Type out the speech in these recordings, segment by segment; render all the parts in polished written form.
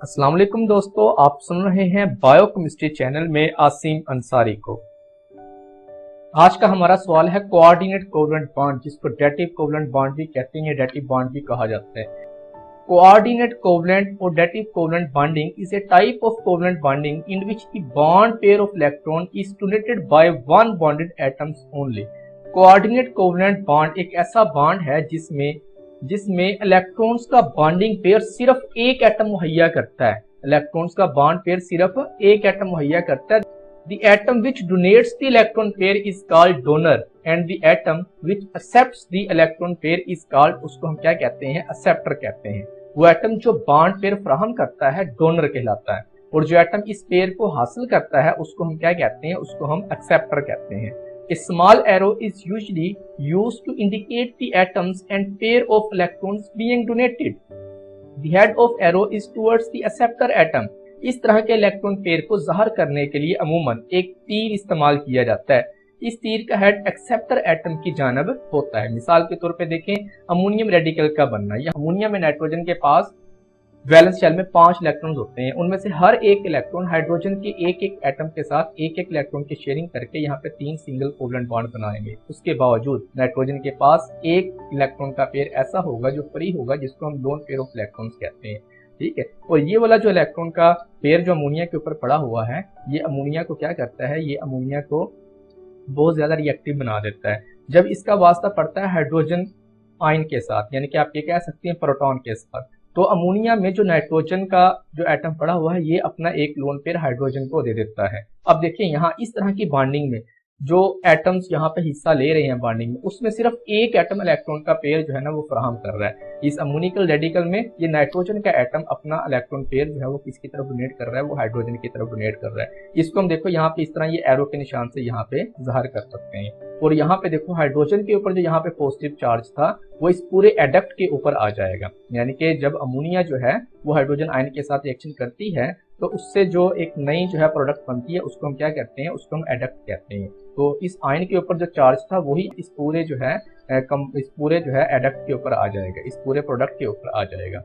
अस्सलाम वालेकुम दोस्तों, आप सुन रहे हैं बायोकेमिस्ट्री चैनल में आसिम अंसारी को। आज का हमारा सवाल है कोऑर्डिनेट कोवलेंट बॉन्ड, जिसको डेटिव कोवलेंट बॉन्ड भी कहते हैं, डेटिव बॉन्ड भी कहा जाता है। कोऑर्डिनेट कोवलेंट और dative covalent bonding is a type of covalent bonding in which the bond pair of electron is donated by one bonded atoms only. Coordinate covalent bond एक ऐसा बॉन्ड है जिसमें electrons का बॉन्डिंग पेयर सिर्फ एक atom मुहैया करता है। इलेक्ट्रॉन्स का बॉन्ड पेयर सिर्फ एक एटम मुहैया करता है। The atom which donates the electron pair is called donor and the atom which accepts the electron pair is called, उसको हम क्या कहते हैं, एक्सेप्टर कहते हैं। वो एटम जो बॉन्ड पेयर फ्राहम करता है डोनर कहलाता है, और जो एटम इस पेयर को हासिल करता है उसको हम क्या कहते हैं, उसको हम एक्सेप्टर कहते हैं। A small arrow is usually used to indicate the atoms and pair of electrons being donated. The head of arrow is towards the acceptor atom. इस तरह के इलेक्ट्रॉन पेयर को ज़ाहिर करने के लिए अमूमन एक तीर इस्तेमाल किया जाता है। इस तीर का हेड एक्सेप्टर एटम की जानब होता है। मिसाल के तौर पे देखें, अमोनियम रेडिकल का बनना, या अमोनियम में नाइट्रोजन के पास वैलेंस शेल में 5 इलेक्ट्रॉन्स होते हैं। उनमें से हर एक इलेक्ट्रॉन हाइड्रोजन के एक एक एटम के साथ एक एक इलेक्ट्रॉन की शेयरिंग करके यहाँ पे 3 सिंगल कोवलेंट बॉन्ड बनाएंगे। उसके बावजूद नाइट्रोजन के पास एक इलेक्ट्रॉन का पेयर ऐसा होगा जो फ्री होगा, जिसको हम लोन पेयर ऑफ इलेक्ट्रॉन्स कहते हैं। ठीक है, और ये वाला जो इलेक्ट्रॉन का पेयर जो अमोनिया के ऊपर पड़ा हुआ है, ये अमोनिया को क्या करता है, ये अमोनिया को बहुत ज्यादा रिएक्टिव बना देता है। जब इसका वास्ता पड़ता है हाइड्रोजन आयन के साथ, यानी कि आप ये कह सकते हैं प्रोटॉन के साथ, तो अमोनिया में जो नाइट्रोजन का जो एटम पड़ा हुआ है ये अपना एक लोन पेयर हाइड्रोजन को दे देता है। अब देखिए यहाँ इस तरह की बॉन्डिंग में जो एटम्स यहाँ पे हिस्सा ले रहे हैं बॉन्डिंग में, उसमें सिर्फ एक एटम इलेक्ट्रॉन का पेयर जो है ना वो फराहम कर रहा है। इस अमोनिकल रेडिकल में ये नाइट्रोजन का एटम अपना इलेक्ट्रॉन पेयर जो है वो किसकी तरफ डोनेट कर रहा है, वो हाइड्रोजन की तरफ डोनेट कर रहा है। इसको हम देखो यहाँ पे इस तरह ये एरो के निशान से यहाँ पे जाहिर कर सकते हैं। और यहाँ पे देखो हाइड्रोजन के ऊपर जो यहाँ पे पॉजिटिव चार्ज था वो इस पूरे एडक्ट के ऊपर आ जाएगा। यानी कि जब अमोनिया जो है वो हाइड्रोजन आयन के साथ रिएक्शन करती है तो उससे जो एक नई जो है प्रोडक्ट बनती है उसको हम क्या कहते हैं, उसको हम एडक्ट कहते हैं। तो इस आयन के ऊपर जो चार्ज था वही इस पूरे जो है एडक्ट के ऊपर आ जाएगा, इस पूरे प्रोडक्ट के ऊपर आ जाएगा।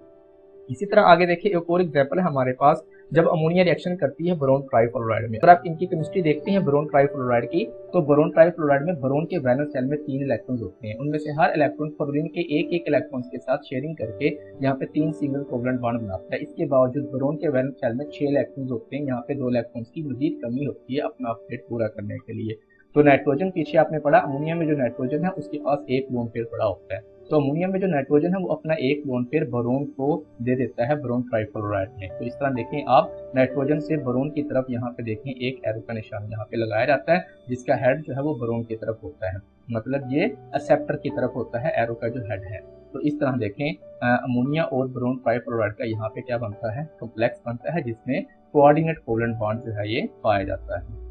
इसी तरह आगे देखिए एक और एग्जांपल है हमारे पास, जब अमोनिया रिएक्शन करती है बोरोन ट्राइफ्लोराइड में। अगर आप इनकी केमिस्ट्री देखते हैं बोरोन ट्राइफ्लोराइड की, तो बोरोन ट्राइफ्लोराइड में बोरोन के वैलेंस शेल में 3 इलेक्ट्रॉन्स होते हैं। उनमें से हर इलेक्ट्रॉन फ्लोरीन के एक एक इलेक्ट्रॉन्स के साथ शेयरिंग करके यहाँ पे 3 सिंगल कोवलेंट बॉन्ड बनाता है। इसके बावजूद बोरोन के वैलेंस शेल में 6 इलेक्ट्रॉन्स होते हैं। यहाँ पे 2 इलेक्ट्रॉन्स की मजीद कमी होती है अपना अपडेट पूरा करने के लिए। तो नाइट्रोजन पीछे आपने पढ़ा, अमोनिया में जो नाइट्रोजन है उसके पास एक लोन पेयर पड़ा होता है। तो अमोनिया में जो नाइट्रोजन है वो अपना एक लोन पेयर बोरोन को दे देता है बोरोन ट्राइफ्लोराइड में। तो इस तरह देखें आप, नाइट्रोजन से बोरोन की तरफ यहाँ पे देखें एक एरो का निशान यहाँ पे लगाया जाता है, जिसका हेड जो है वो बोरोन की तरफ होता है, मतलब ये एक्सेप्टर की तरफ होता है एरो का जो हेड है। तो इस तरह देखें अमोनिया और बोरोन ट्राइफ्लोराइड का यहाँ पे क्या बनता है, कॉम्प्लेक्स बनता है, जिसमें कोऑर्डिनेट कोवलेंट बॉन्ड जो है ये पाया जाता है।